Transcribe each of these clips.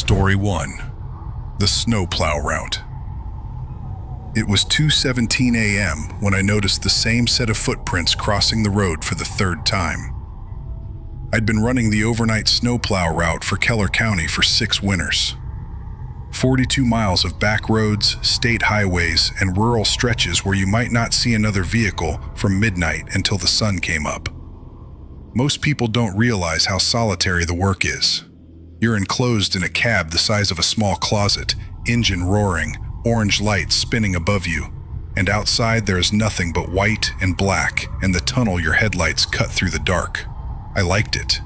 Story 1. The Snowplow Route. It was 2:17 a.m. when I noticed the same set of footprints crossing the road for the third time. I'd been running the overnight snowplow route for Keller County for 6 winters. 42 miles of back roads, state highways, and rural stretches where you might not see another vehicle from midnight until the sun came up. Most people don't realize how solitary the work is. You're enclosed in a cab the size of a small closet, engine roaring, orange lights spinning above you, and outside there is nothing but white and black and the tunnel your headlights cut through the dark. I liked it.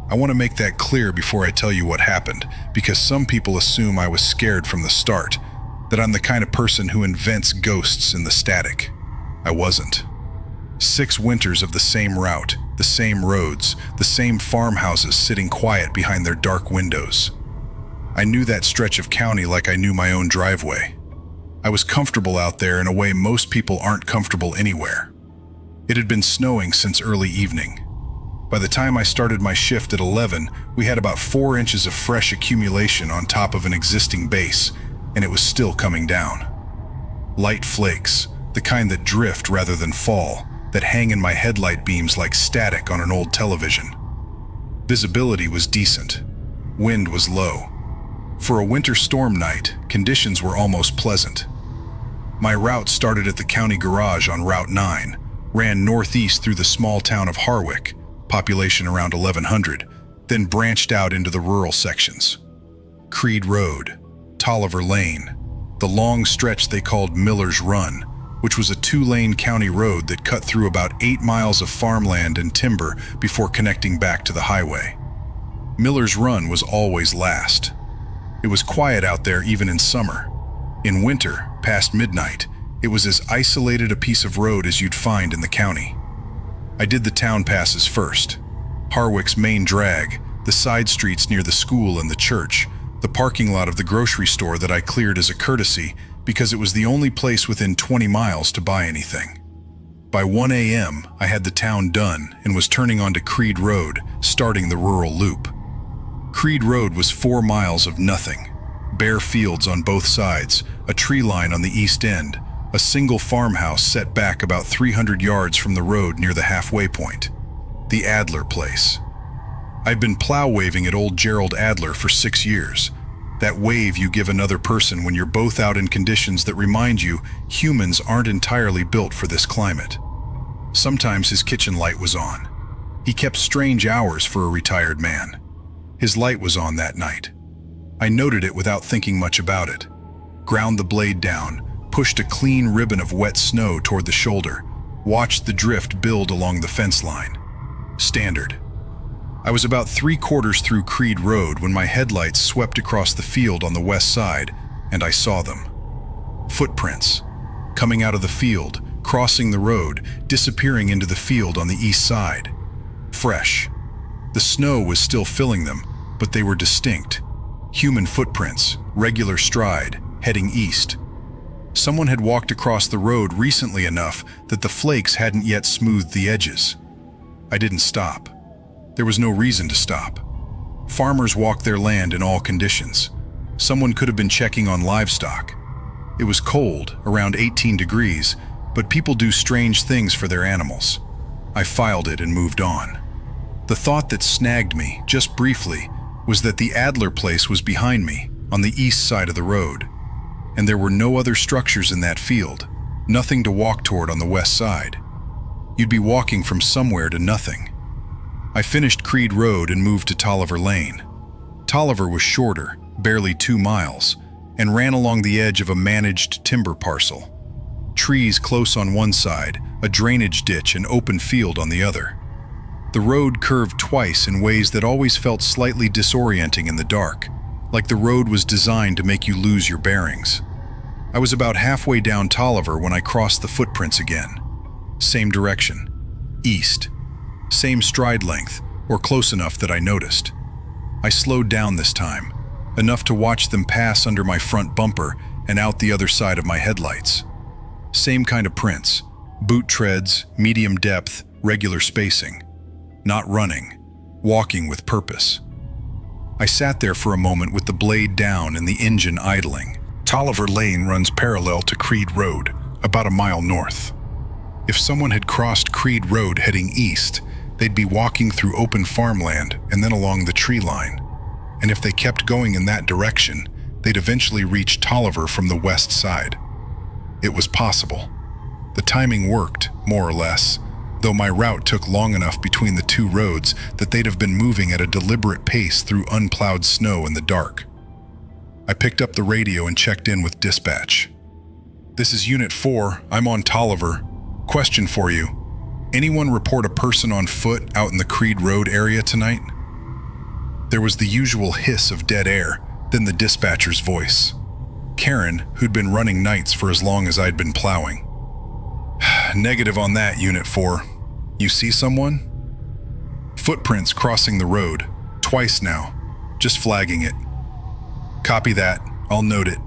I want to make that clear before I tell you what happened, because some people assume I was scared from the start, that I'm the kind of person who invents ghosts in the static. I wasn't. 6 winters of the same route, the same roads, the same farmhouses sitting quiet behind their dark windows. I knew that stretch of county like I knew my own driveway. I was comfortable out there in a way most people aren't comfortable anywhere. It had been snowing since early evening. By the time I started my shift at 11, we had about 4 inches of fresh accumulation on top of an existing base, and it was still coming down. Light flakes, the kind that drift rather than fall, that hang in my headlight beams like static on an old television. Visibility was decent. Wind was low. For a winter storm night, conditions were almost pleasant. My route started at the county garage on Route 9, ran northeast through the small town of Harwick, population around 1,100, then branched out into the rural sections. Creed Road, Tolliver Lane, the long stretch they called Miller's Run, which was a 2-lane county road that cut through about 8 miles of farmland and timber before connecting back to the highway. Miller's Run was always last. It was quiet out there even in summer. In winter, past midnight, it was as isolated a piece of road as you'd find in the county. I did the town passes first. Harwick's main drag, the side streets near the school and the church, the parking lot of the grocery store that I cleared as a courtesy because it was the only place within 20 miles to buy anything. By 1 a.m., I had the town done and was turning onto Creed Road, starting the rural loop. Creed Road was 4 miles of nothing. Bare fields on both sides, a tree line on the east end, a single farmhouse set back about 300 yards from the road near the halfway point. The Adler place. I've been plow waving at old Gerald Adler for 6 years. That wave you give another person when you're both out in conditions that remind you humans aren't entirely built for this climate. Sometimes his kitchen light was on. He kept strange hours for a retired man. His light was on that night. I noted it without thinking much about it. Ground the blade down, pushed a clean ribbon of wet snow toward the shoulder, watched the drift build along the fence line. Standard. I was about 3/4 through Creed Road when my headlights swept across the field on the west side, and I saw them. Footprints. Coming out of the field, crossing the road, disappearing into the field on the east side. Fresh. The snow was still filling them, but they were distinct. Human footprints, regular stride, heading east. Someone had walked across the road recently enough that the flakes hadn't yet smoothed the edges. I didn't stop. There was no reason to stop. Farmers walk their land in all conditions. Someone could have been checking on livestock. It was cold, around 18 degrees, but people do strange things for their animals. I filed it and moved on. The thought that snagged me, just briefly, was that the Adler place was behind me, on the east side of the road, and there were no other structures in that field, nothing to walk toward on the west side. You'd be walking from somewhere to nothing. I finished Creed Road and moved to Tolliver Lane. Tolliver was shorter, barely 2 miles, and ran along the edge of a managed timber parcel. Trees close on one side, a drainage ditch and open field on the other. The road curved twice in ways that always felt slightly disorienting in the dark, like the road was designed to make you lose your bearings. I was about halfway down Tolliver when I crossed the footprints again. Same direction, east. Same stride length, or close enough that I noticed. I slowed down this time, enough to watch them pass under my front bumper and out the other side of my headlights. Same kind of prints, boot treads, medium depth, regular spacing. Not running, walking with purpose. I sat there for a moment with the blade down and the engine idling. Tolliver Lane runs parallel to Creed Road, about a mile north. If someone had crossed Creed Road heading east, they'd be walking through open farmland and then along the tree line. And if they kept going in that direction, they'd eventually reach Tolliver from the west side. It was possible. The timing worked, more or less, though my route took long enough between the two roads that they'd have been moving at a deliberate pace through unplowed snow in the dark. I picked up the radio and checked in with dispatch. "This is Unit 4, I'm on Tolliver. Question for you. Anyone report a person on foot out in the Creed Road area tonight?" There was the usual hiss of dead air, then the dispatcher's voice. Karen, who'd been running nights for as long as I'd been plowing. "Negative on that, Unit 4. You see someone?" "Footprints crossing the road. Twice now. Just flagging it." "Copy that. I'll note it.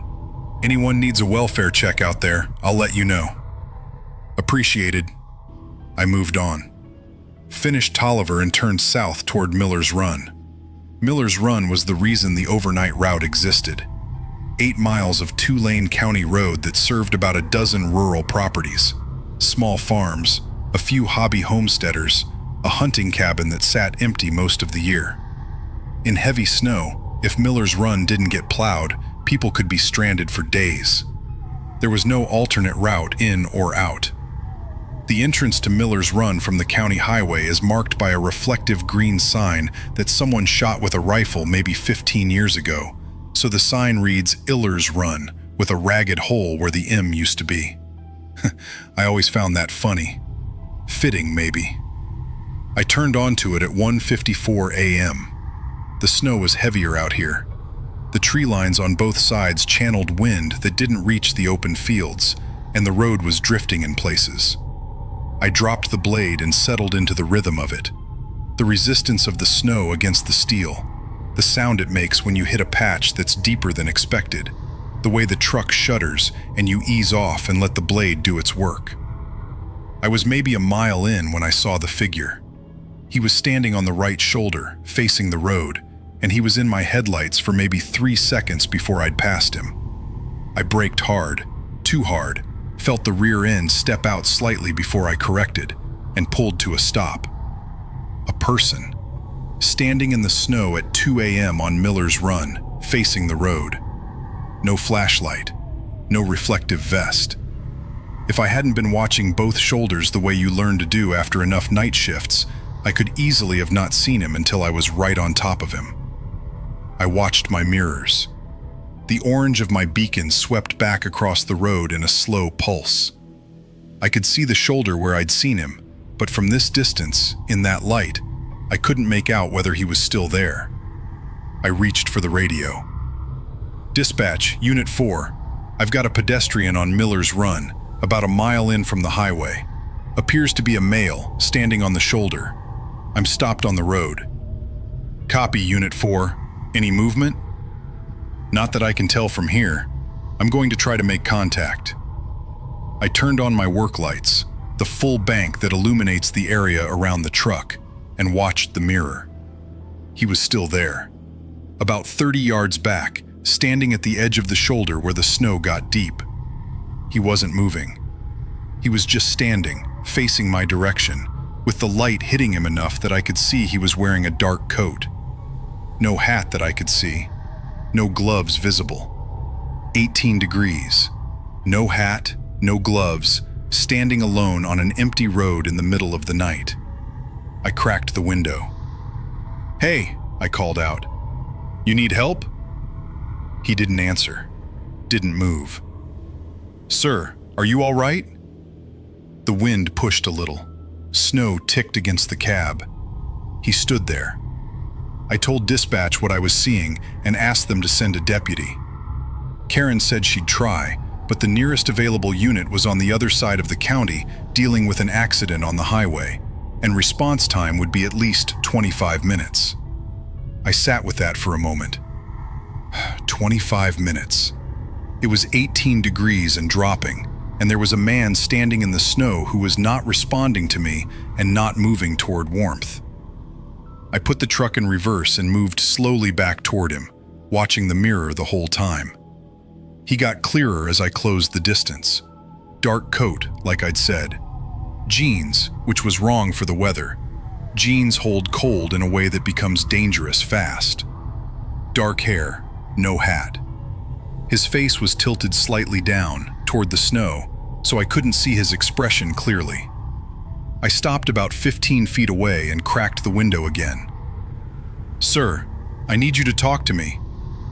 Anyone needs a welfare check out there, I'll let you know." "Appreciated." I moved on. Finished Tolliver and turned south toward Miller's Run. Miller's Run was the reason the overnight route existed. 8 miles of 2-lane county road that served about a dozen rural properties. Small farms, a few hobby homesteaders, a hunting cabin that sat empty most of the year. In heavy snow, if Miller's Run didn't get plowed, people could be stranded for days. There was no alternate route in or out. The entrance to Miller's Run from the county highway is marked by a reflective green sign that someone shot with a rifle maybe 15 years ago, so the sign reads Iller's Run with a ragged hole where the M used to be. I always found that funny. Fitting, maybe. I turned onto it at 1:54 a.m. The snow was heavier out here. The tree lines on both sides channeled wind that didn't reach the open fields, and the road was drifting in places. I dropped the blade and settled into the rhythm of it. The resistance of the snow against the steel, the sound it makes when you hit a patch that's deeper than expected, the way the truck shudders and you ease off and let the blade do its work. I was maybe a mile in when I saw the figure. He was standing on the right shoulder, facing the road, and he was in my headlights for maybe 3 seconds before I'd passed him. I braked hard, too hard, felt the rear end step out slightly before I corrected, and pulled to a stop. A person, standing in the snow at 2 a.m. on Miller's Run, facing the road. No flashlight, no reflective vest. If I hadn't been watching both shoulders the way you learn to do after enough night shifts, I could easily have not seen him until I was right on top of him. I watched my mirrors. The orange of my beacon swept back across the road in a slow pulse. I could see the shoulder where I'd seen him, but from this distance, in that light, I couldn't make out whether he was still there. I reached for the radio. "Dispatch, Unit 4. I've got a pedestrian on Miller's Run, about a mile in from the highway. Appears to be a male, standing on the shoulder. I'm stopped on the road." "Copy, Unit 4. Any movement?" "Not that I can tell from here. I'm going to try to make contact." I turned on my work lights, the full bank that illuminates the area around the truck, and watched the mirror. He was still there. About 30 yards back, standing at the edge of the shoulder where the snow got deep. He wasn't moving. He was just standing, facing my direction, with the light hitting him enough that I could see he was wearing a dark coat. No hat that I could see. No gloves visible. 18 degrees. No hat, no gloves, standing alone on an empty road in the middle of the night. I cracked the window. "Hey," I called out. "You need help?" He didn't answer. Didn't move. "Sir, are you all right?" The wind pushed a little. Snow ticked against the cab. He stood there. I told dispatch what I was seeing and asked them to send a deputy. Karen said she'd try, but the nearest available unit was on the other side of the county dealing with an accident on the highway, and response time would be at least 25 minutes. I sat with that for a moment. 25 minutes. It was 18 degrees and dropping, and there was a man standing in the snow who was not responding to me and not moving toward warmth. I put the truck in reverse and moved slowly back toward him, watching the mirror the whole time. He got clearer as I closed the distance. Dark coat, like I'd said. Jeans, which was wrong for the weather. Jeans hold cold in a way that becomes dangerous fast. Dark hair, no hat. His face was tilted slightly down, toward the snow, so I couldn't see his expression clearly. I stopped about 15 feet away and cracked the window again. "Sir, I need you to talk to me.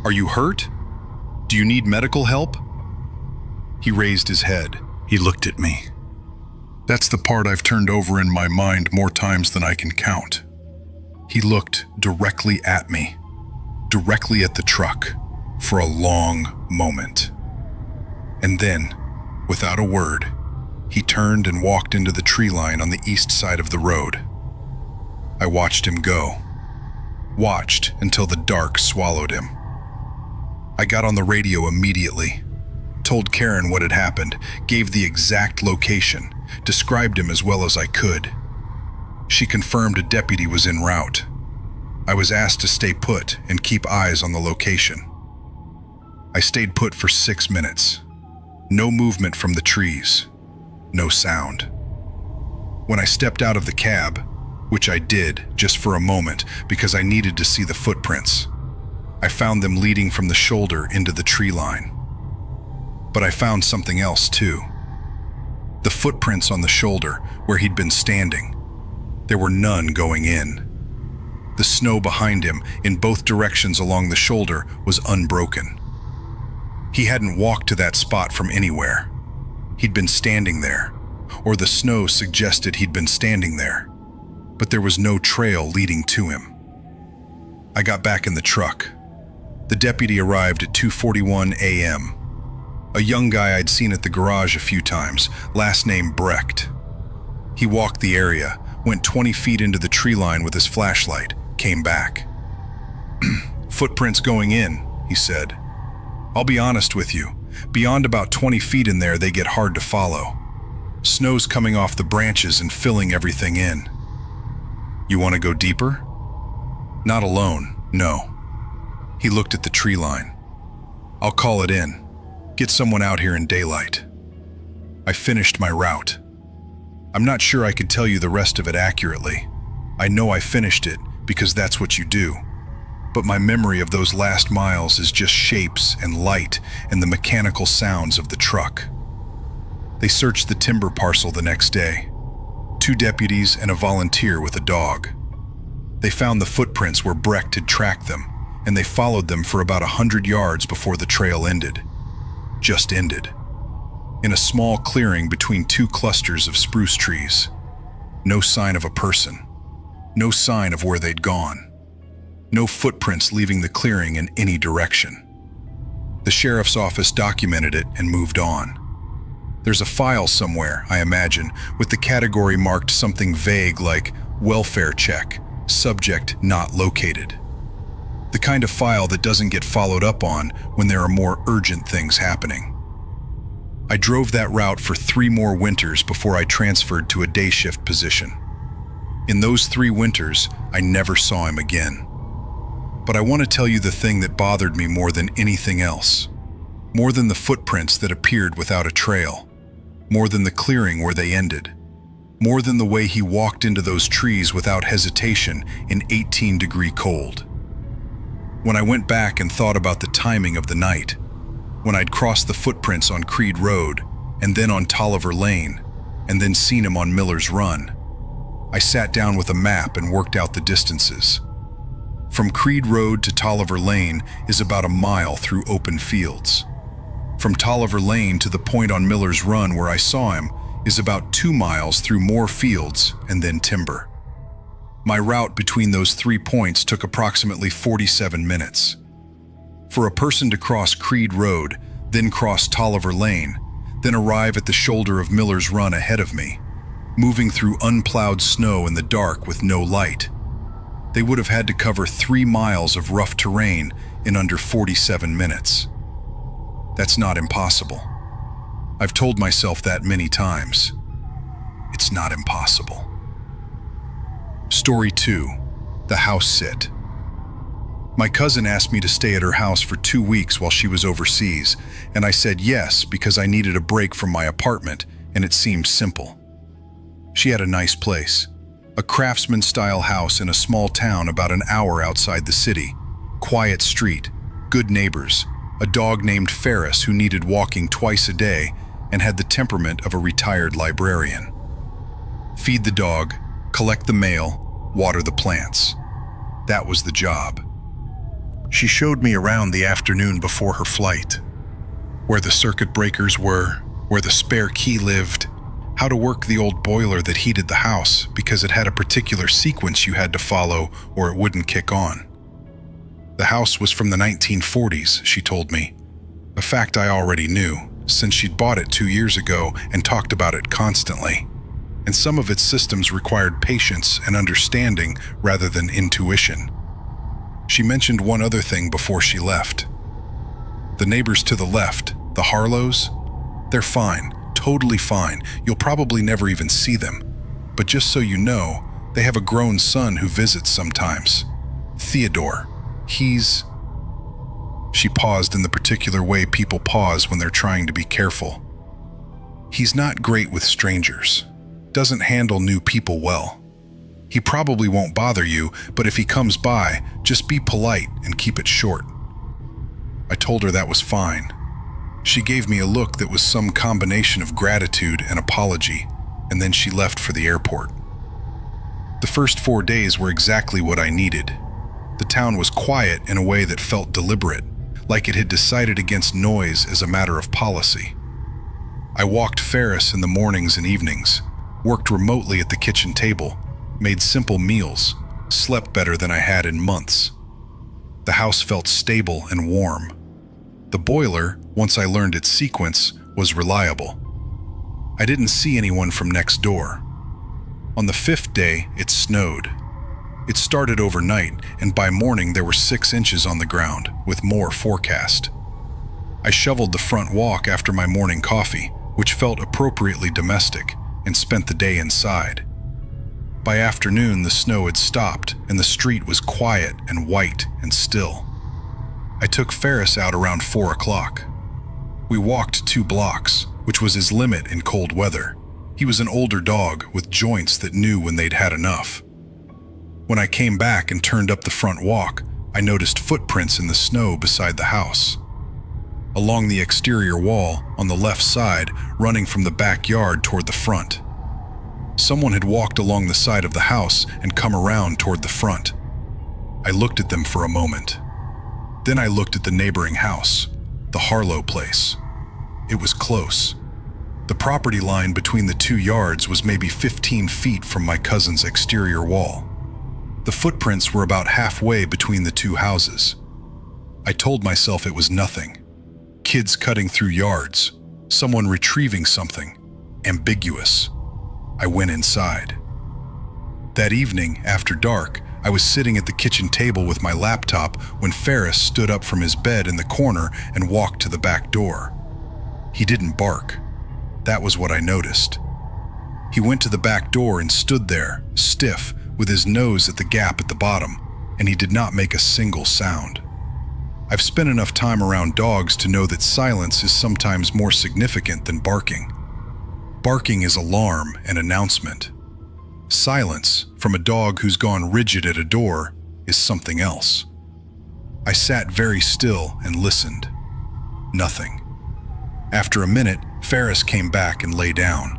Are you hurt? Do you need medical help?" He raised his head. He looked at me. That's the part I've turned over in my mind more times than I can count. He looked directly at me, directly at the truck, for a long moment. And then, without a word, he turned and walked into the tree line on the east side of the road. I watched him go. Watched until the dark swallowed him. I got on the radio immediately, told Karen what had happened, gave the exact location, described him as well as I could. She confirmed a deputy was en route. I was asked to stay put and keep eyes on the location. I stayed put for 6 minutes. No movement from the trees. No sound. When I stepped out of the cab, which I did just for a moment because I needed to see the footprints, I found them leading from the shoulder into the tree line. But I found something else too. The footprints on the shoulder where he'd been standing. There were none going in. The snow behind him in both directions along the shoulder was unbroken. He hadn't walked to that spot from anywhere. He'd been standing there, or the snow suggested he'd been standing there, but there was no trail leading to him. I got back in the truck. The deputy arrived at 2:41 a.m. A young guy I'd seen at the garage a few times, last name Brecht. He walked the area, went 20 feet into the tree line with his flashlight, came back. "Footprints going in," he said. "I'll be honest with you, beyond about 20 feet in there they get hard to follow. Snow's coming off the branches and filling everything in. You want to go deeper?" "Not alone, no." He looked at the tree line. "I'll call it in. Get someone out here in daylight." I finished my route. I'm not sure I could tell you the rest of it accurately. I know I finished it because that's what you do. But my memory of those last miles is just shapes and light and the mechanical sounds of the truck. They searched the timber parcel the next day. 2 deputies and a volunteer with a dog. They found the footprints where Brecht had tracked them, and they followed them for about 100 yards before the trail ended. Just ended. In a small clearing between 2 clusters of spruce trees. No sign of a person. No sign of where they'd gone. No footprints leaving the clearing in any direction. The sheriff's office documented it and moved on. There's a file somewhere, I imagine, with the category marked something vague like welfare check, subject not located. The kind of file that doesn't get followed up on when there are more urgent things happening. I drove that route for 3 more winters before I transferred to a day shift position. In those 3 winters, I never saw him again. But I want to tell you the thing that bothered me more than anything else. More than the footprints that appeared without a trail. More than the clearing where they ended. More than the way he walked into those trees without hesitation in 18-degree cold. When I went back and thought about the timing of the night, when I'd crossed the footprints on Creed Road, and then on Tolliver Lane, and then seen him on Miller's Run, I sat down with a map and worked out the distances. From Creed Road to Tolliver Lane is about a mile through open fields. From Tolliver Lane to the point on Miller's Run where I saw him is about 2 miles through more fields and then timber. My route between those 3 points took approximately 47 minutes. For a person to cross Creed Road, then cross Tolliver Lane, then arrive at the shoulder of Miller's Run ahead of me, moving through unplowed snow in the dark with no light, they would have had to cover 3 miles of rough terrain in under 47 minutes. That's not impossible. I've told myself that many times. It's not impossible. Story 2. The house sit. My cousin asked me to stay at her house for 2 weeks while she was overseas, and I said yes because I needed a break from my apartment, and it seemed simple. She had a nice place, a craftsman-style house in a small town about an hour outside the city, quiet street, good neighbors, a dog named Ferris who needed walking twice a day and had the temperament of a retired librarian. Feed the dog, collect the mail, water the plants. That was the job. She showed me around the afternoon before her flight, where the circuit breakers were, where the spare key lived, how to work the old boiler that heated the house because it had a particular sequence you had to follow or it wouldn't kick on. The house was from the 1940s, she told me, a fact I already knew since she'd bought it 2 years ago and talked about it constantly. And some of its systems required patience and understanding rather than intuition. She mentioned one other thing before she left. The neighbors to the left, the Harlows, they're fine, totally fine. You'll probably never even see them. But just so you know, they have a grown son who visits sometimes. Theodore. She paused in the particular way people pause when they're trying to be careful. He's not great with strangers. Doesn't handle new people well. He probably won't bother you, but if he comes by, just be polite and keep it short. I told her that was fine. She gave me a look that was some combination of gratitude and apology, and then she left for the airport. The first 4 days were exactly what I needed. The town was quiet in a way that felt deliberate, like it had decided against noise as a matter of policy. I walked Ferris in the mornings and evenings, worked remotely at the kitchen table, made simple meals, slept better than I had in months. The house felt stable and warm. The boiler, once I learned its sequence, was reliable. I didn't see anyone from next door. On the 5th day, it snowed. It started overnight, and by morning there were 6 inches on the ground, with more forecast. I shoveled the front walk after my morning coffee, which felt appropriately domestic, and spent the day inside. By afternoon, the snow had stopped, and the street was quiet and white and still. I took Ferris out around 4 o'clock. We walked 2 blocks, which was his limit in cold weather. He was an older dog with joints that knew when they'd had enough. When I came back and turned up the front walk, I noticed footprints in the snow beside the house. Along the exterior wall, on the left side, running from the backyard toward the front. Someone had walked along the side of the house and come around toward the front. I looked at them for a moment. Then I looked at the neighboring house, the Harlow place. It was close. The property line between the 2 yards was maybe 15 feet from my cousin's exterior wall. The footprints were about halfway between the 2 houses. I told myself it was nothing. Kids cutting through yards, someone retrieving something, ambiguous. I went inside. That evening, after dark, I was sitting at the kitchen table with my laptop when Ferris stood up from his bed in the corner and walked to the back door. He didn't bark. That was what I noticed. He went to the back door and stood there, stiff, with his nose at the gap at the bottom, and he did not make a single sound. I've spent enough time around dogs to know that silence is sometimes more significant than barking. Barking is alarm and announcement. Silence, from a dog who's gone rigid at a door, is something else. I sat very still and listened. Nothing. After a minute, Ferris came back and lay down.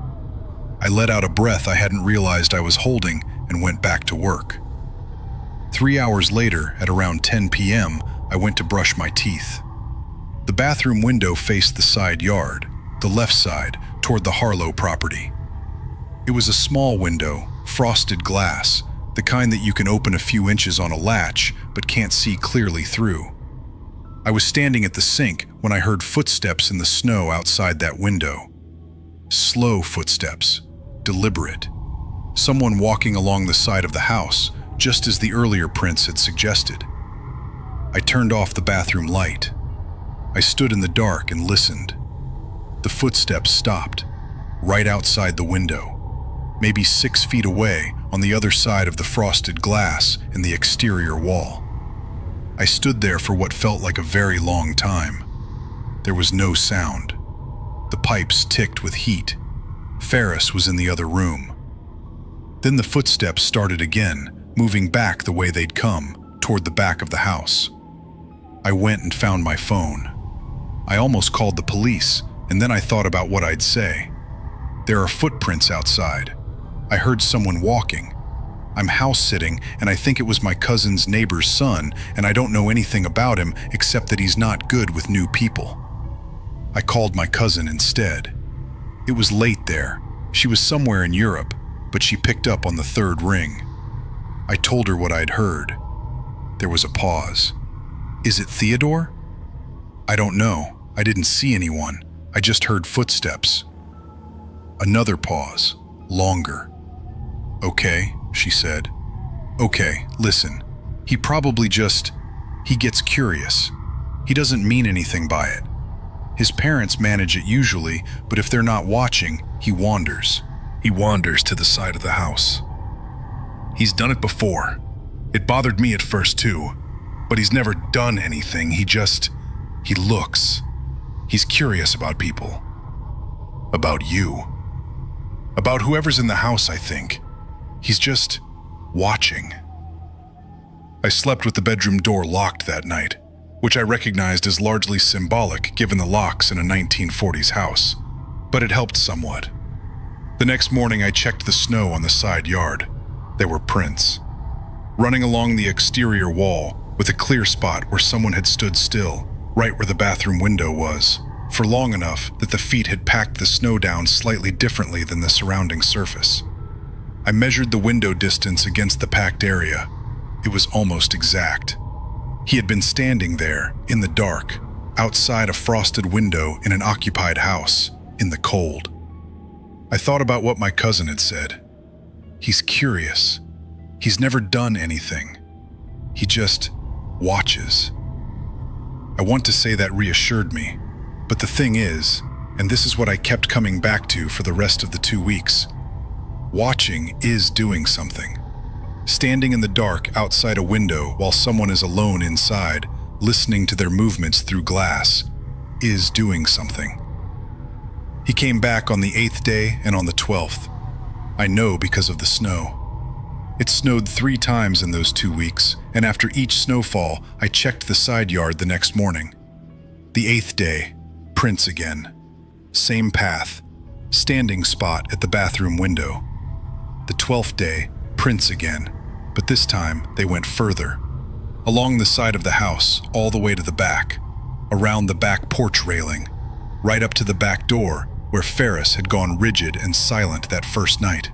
I let out a breath I hadn't realized I was holding and went back to work. 3 hours later, at around 10 p.m., I went to brush my teeth. The bathroom window faced the side yard, the left side, toward the Harlow property. It was a small window, frosted glass, the kind that you can open a few inches on a latch but can't see clearly through. I was standing at the sink when I heard footsteps in the snow outside that window. Slow footsteps, deliberate. Someone walking along the side of the house, just as the earlier prints had suggested. I turned off the bathroom light. I stood in the dark and listened. The footsteps stopped, right outside the window. maybe 6 feet away on the other side of the frosted glass in the exterior wall. I stood there for what felt like a very long time. There was no sound. The pipes ticked with heat. Ferris was in the other room. Then the footsteps started again, moving back the way they'd come, toward the back of the house. I went and found my phone. I almost called the police, and then I thought about what I'd say. There are footprints outside. I heard someone walking. I'm house-sitting, and I think it was my cousin's neighbor's son, and I don't know anything about him except that he's not good with new people. I called my cousin instead. It was late there. She was somewhere in Europe, but she picked up on the third ring. I told her what I'd heard. There was a pause. Is it Theodore? I don't know. I didn't see anyone. I just heard footsteps. Another pause. Longer. Okay, she said. Okay, listen. He gets curious. He doesn't mean anything by it. His parents manage it usually, but if they're not watching, he wanders. He wanders to the side of the house. He's done it before. It bothered me at first too, but he's never done anything. He looks. He's curious about people. About you. About whoever's in the house, I think. He's just watching. I slept with the bedroom door locked that night, which I recognized as largely symbolic given the locks in a 1940s house, but it helped somewhat. The next morning I checked the snow on the side yard. There were prints. Running along the exterior wall, with a clear spot where someone had stood still, right where the bathroom window was, for long enough that the feet had packed the snow down slightly differently than the surrounding surface. I measured the window distance against the packed area. It was almost exact. He had been standing there, in the dark, outside a frosted window in an occupied house, in the cold. I thought about what my cousin had said. He's curious. He's never done anything. He just watches. I want to say that reassured me, but the thing is, and this is what I kept coming back to for the rest of the 2 weeks, watching is doing something. Standing in the dark outside a window while someone is alone inside, listening to their movements through glass, is doing something. He came back on the 8th day and on the 12th. I know because of the snow. It snowed 3 times in those 2 weeks, and after each snowfall, I checked the side yard the next morning. The 8th day, prints again. Same path, standing spot at the bathroom window. The 12th day, prints again, but this time they went further. Along the side of the house, all the way to the back, around the back porch railing, right up to the back door where Ferris had gone rigid and silent that first night.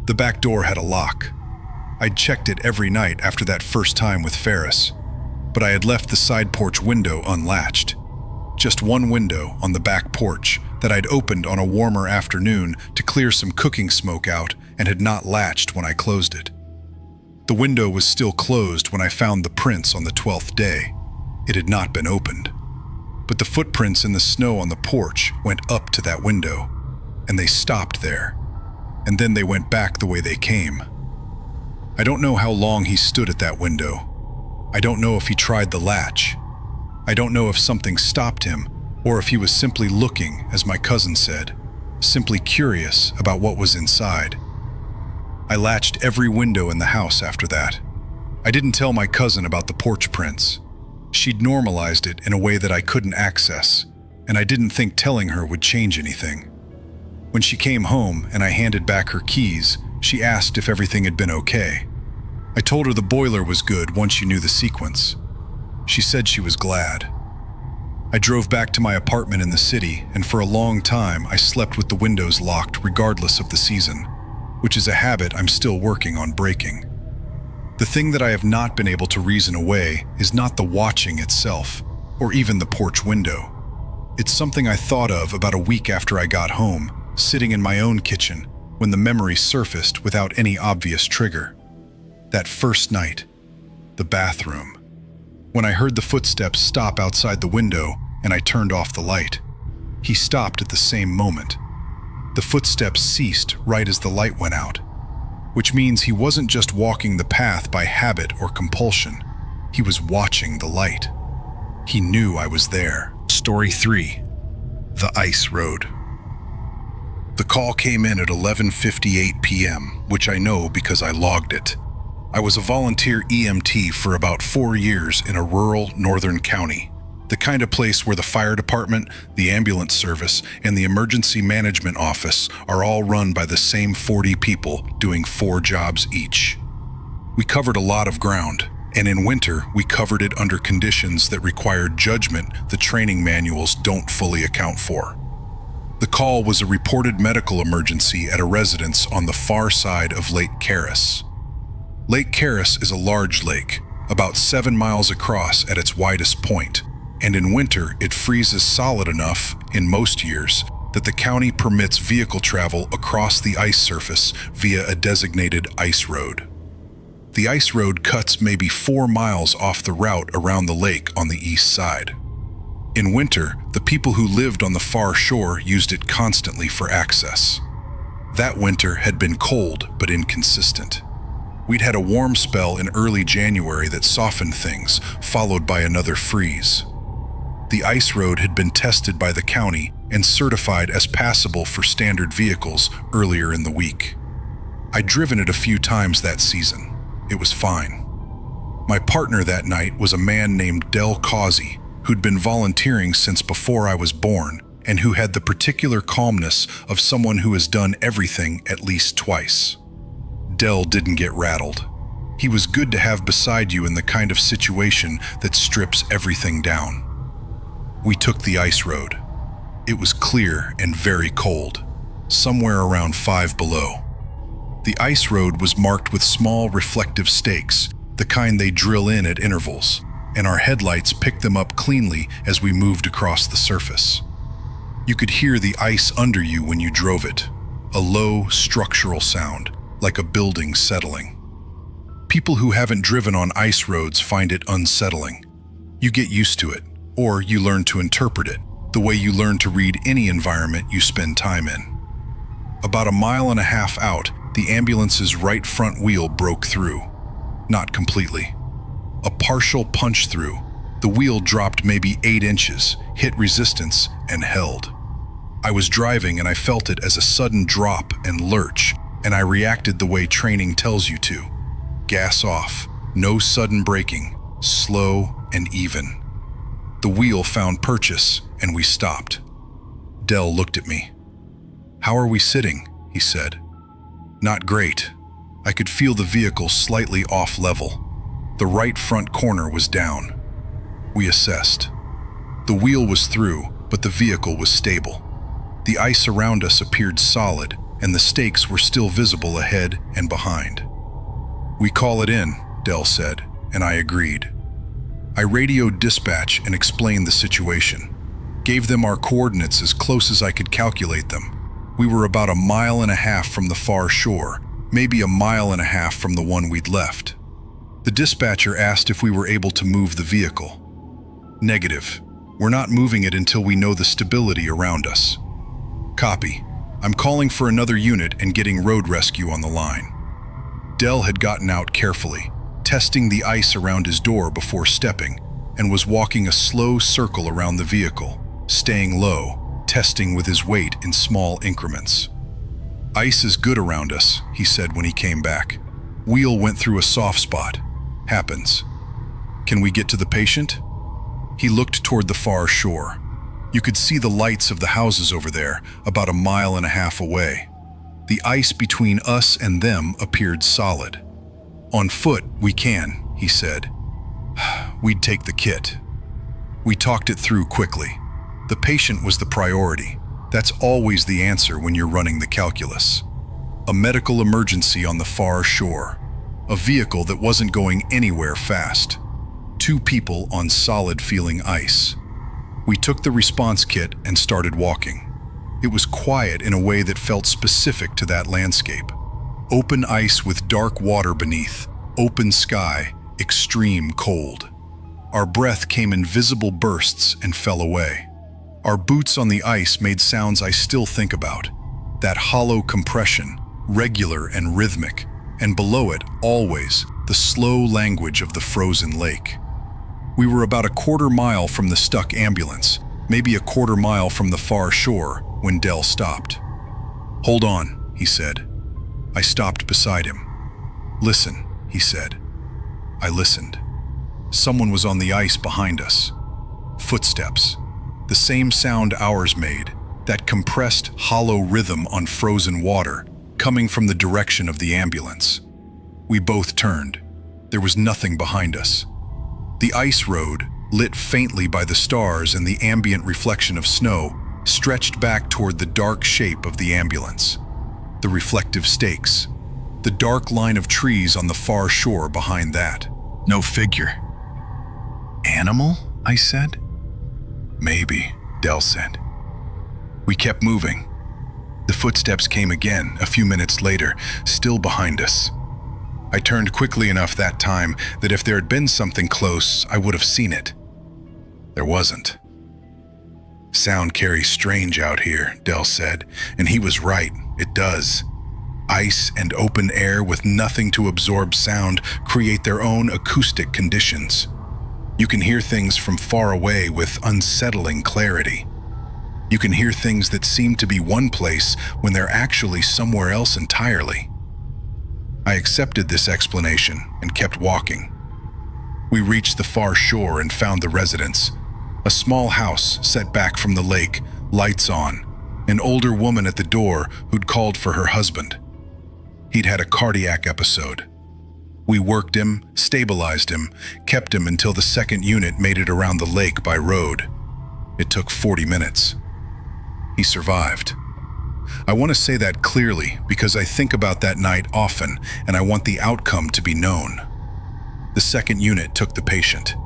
The back door had a lock. I'd checked it every night after that first time with Ferris, but I had left the side porch window unlatched. Just one window on the back porch that I'd opened on a warmer afternoon to clear some cooking smoke out and had not latched when I closed it. The window was still closed when I found the prints on the 12th day. It had not been opened. But the footprints in the snow on the porch went up to that window, and they stopped there. And then they went back the way they came. I don't know how long he stood at that window. I don't know if he tried the latch. I don't know if something stopped him, or if he was simply looking, as my cousin said, simply curious about what was inside. I latched every window in the house after that. I didn't tell my cousin about the porch prints. She'd normalized it in a way that I couldn't access, and I didn't think telling her would change anything. When she came home and I handed back her keys, she asked if everything had been okay. I told her the boiler was good once you knew the sequence. She said she was glad. I drove back to my apartment in the city, and for a long time I slept with the windows locked regardless of the season, which is a habit I'm still working on breaking. The thing that I have not been able to reason away is not the watching itself, or even the porch window. It's something I thought of about a week after I got home, sitting in my own kitchen, when the memory surfaced without any obvious trigger. That first night, the bathroom. When I heard the footsteps stop outside the window and I turned off the light. He stopped at the same moment. The footsteps ceased right as the light went out, which means he wasn't just walking the path by habit or compulsion. He was watching the light. He knew I was there. Story 3. The Ice Road. The call came in at 11:58 p.m., which I know because I logged it. I was a volunteer EMT for about 4 years in a rural northern county, the kind of place where the fire department, the ambulance service, and the emergency management office are all run by the same 40 people doing 4 jobs each. We covered a lot of ground, and in winter we covered it under conditions that required judgment the training manuals don't fully account for. The call was a reported medical emergency at a residence on the far side of Lake Caris. Lake Caris is a large lake, about 7 miles across at its widest point, and in winter it freezes solid enough, in most years, that the county permits vehicle travel across the ice surface via a designated ice road. The ice road cuts maybe 4 miles off the route around the lake on the east side. In winter, the people who lived on the far shore used it constantly for access. That winter had been cold but inconsistent. We'd had a warm spell in early January that softened things, followed by another freeze. The ice road had been tested by the county and certified as passable for standard vehicles earlier in the week. I'd driven it a few times that season. It was fine. My partner that night was a man named Del Causey, who'd been volunteering since before I was born and who had the particular calmness of someone who has done everything at least twice. Del didn't get rattled. He was good to have beside you in the kind of situation that strips everything down. We took the ice road. It was clear and very cold, somewhere around 5 below. The ice road was marked with small reflective stakes, the kind they drill in at intervals, and our headlights picked them up cleanly as we moved across the surface. You could hear the ice under you when you drove it, a low, structural sound, like a building settling. People who haven't driven on ice roads find it unsettling. You get used to it, or you learn to interpret it, the way you learn to read any environment you spend time in. About 1.5 miles out, the ambulance's right front wheel broke through. Not completely. A partial punch through. The wheel dropped maybe 8 inches, hit resistance, and held. I was driving and I felt it as a sudden drop and lurch, and I reacted the way training tells you to. Gas off, no sudden braking, slow and even. The wheel found purchase, and we stopped. Del looked at me. "How are we sitting?" he said. "Not great." I could feel the vehicle slightly off level. The right front corner was down. We assessed. The wheel was through, but the vehicle was stable. The ice around us appeared solid, and the stakes were still visible ahead and behind. "We call it in," Del said, and I agreed. I radioed dispatch and explained the situation. Gave them our coordinates as close as I could calculate them. We were about 1.5 miles from the far shore, maybe 1.5 miles from the one we'd left. The dispatcher asked if we were able to move the vehicle. "Negative. We're not moving it until we know the stability around us." "Copy. I'm calling for another unit and getting road rescue on the line." Del had gotten out carefully, testing the ice around his door before stepping, and was walking a slow circle around the vehicle, staying low, testing with his weight in small increments. "Ice is good around us," he said when he came back. "Wheel went through a soft spot. Happens. Can we get to the patient?" He looked toward the far shore. You could see the lights of the houses over there, about 1.5 miles away. The ice between us and them appeared solid. "On foot, we can," he said. We'd take the kit. We talked it through quickly. The patient was the priority. That's always the answer when you're running the calculus. A medical emergency on the far shore. A vehicle that wasn't going anywhere fast. 2 people on solid-feeling ice. We took the response kit and started walking. It was quiet in a way that felt specific to that landscape. Open ice with dark water beneath, open sky, extreme cold. Our breath came in visible bursts and fell away. Our boots on the ice made sounds I still think about. That hollow compression, regular and rhythmic, and below it, always, the slow language of the frozen lake. We were about a quarter mile from the stuck ambulance, maybe a quarter mile from the far shore, when Del stopped. "Hold on," he said. I stopped beside him. "Listen," he said. I listened. Someone was on the ice behind us. Footsteps. The same sound ours made, that compressed, hollow rhythm on frozen water, coming from the direction of the ambulance. We both turned. There was nothing behind us. The ice road, lit faintly by the stars and the ambient reflection of snow, stretched back toward the dark shape of the ambulance. The reflective stakes. The dark line of trees on the far shore behind that. No figure. "Animal?" I said. "Maybe," Del said. We kept moving. The footsteps came again, a few minutes later, still behind us. I turned quickly enough that time that if there had been something close, I would have seen it. There wasn't. "Sound carries strange out here," Del said, and he was right, it does. Ice and open air with nothing to absorb sound create their own acoustic conditions. You can hear things from far away with unsettling clarity. You can hear things that seem to be one place when they're actually somewhere else entirely. I accepted this explanation and kept walking. We reached the far shore and found the residence. A small house set back from the lake, lights on, an older woman at the door who'd called for her husband. He'd had a cardiac episode. We worked him, stabilized him, kept him until the second unit made it around the lake by road. It took 40 minutes. He survived. I want to say that clearly because I think about that night often and I want the outcome to be known. The second unit took the patient.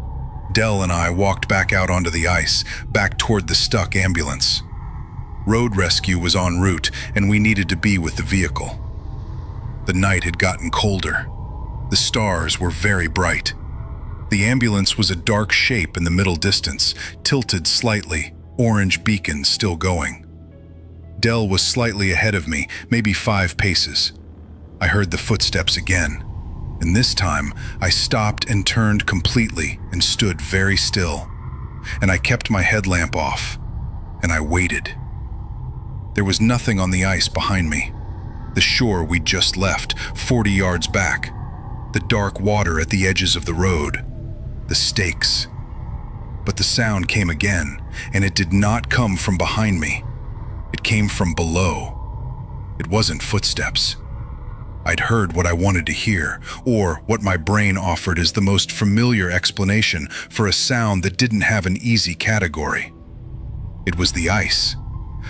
Del and I walked back out onto the ice, back toward the stuck ambulance. Road rescue was en route and we needed to be with the vehicle. The night had gotten colder. The stars were very bright. The ambulance was a dark shape in the middle distance, tilted slightly, orange beacon still going. Del was slightly ahead of me, maybe 5 paces. I heard the footsteps again, and this time I stopped and turned completely and stood very still. And I kept my headlamp off, and I waited. There was nothing on the ice behind me. The shore we'd just left, 40 yards back. The dark water at the edges of the road. The stakes. But the sound came again, and it did not come from behind me. It came from below. It wasn't footsteps. I'd heard what I wanted to hear, or what my brain offered as the most familiar explanation for a sound that didn't have an easy category. It was the ice.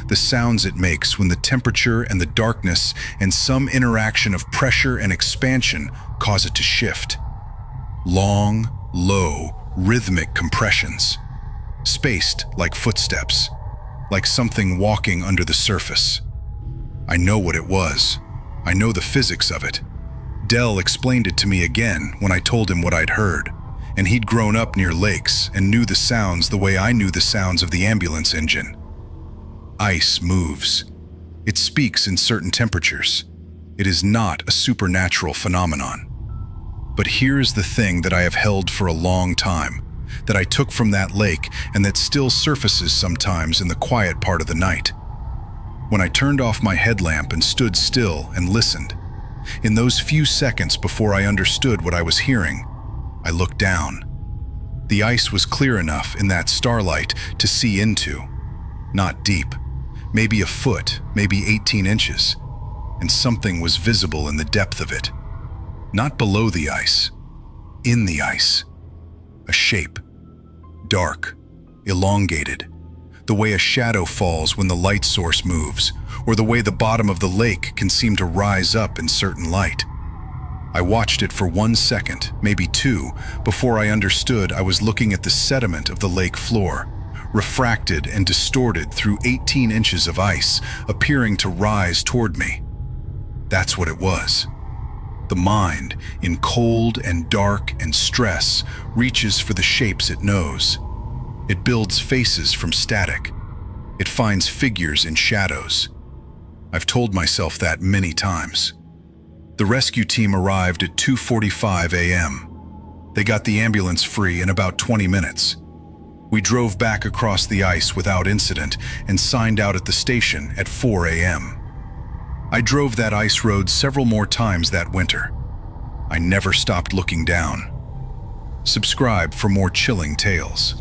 The sounds it makes when the temperature and the darkness and some interaction of pressure and expansion cause it to shift. Long, low, rhythmic compressions. Spaced like footsteps. Like something walking under the surface. I know what it was. I know the physics of it. Del explained it to me again when I told him what I'd heard, and he'd grown up near lakes and knew the sounds the way I knew the sounds of the ambulance engine. Ice moves. It speaks in certain temperatures. It is not a supernatural phenomenon. But here's the thing that I have held for a long time, that I took from that lake and that still surfaces sometimes in the quiet part of the night. When I turned off my headlamp and stood still and listened, in those few seconds before I understood what I was hearing, I looked down. The ice was clear enough in that starlight to see into. Not deep. Maybe a foot, maybe 18 inches. And something was visible in the depth of it. Not below the ice. In the ice. A shape. Dark. Elongated. The way a shadow falls when the light source moves, or the way the bottom of the lake can seem to rise up in certain light. I watched it for 1 second, maybe 2, before I understood I was looking at the sediment of the lake floor, refracted and distorted through 18 inches of ice, appearing to rise toward me. That's what it was. The mind, in cold and dark and stress, reaches for the shapes it knows. It builds faces from static. It finds figures in shadows. I've told myself that many times. The rescue team arrived at 2:45 a.m. They got the ambulance free in about 20 minutes. We drove back across the ice without incident and signed out at the station at 4 a.m. I drove that ice road several more times that winter. I never stopped looking down. Subscribe for more chilling tales.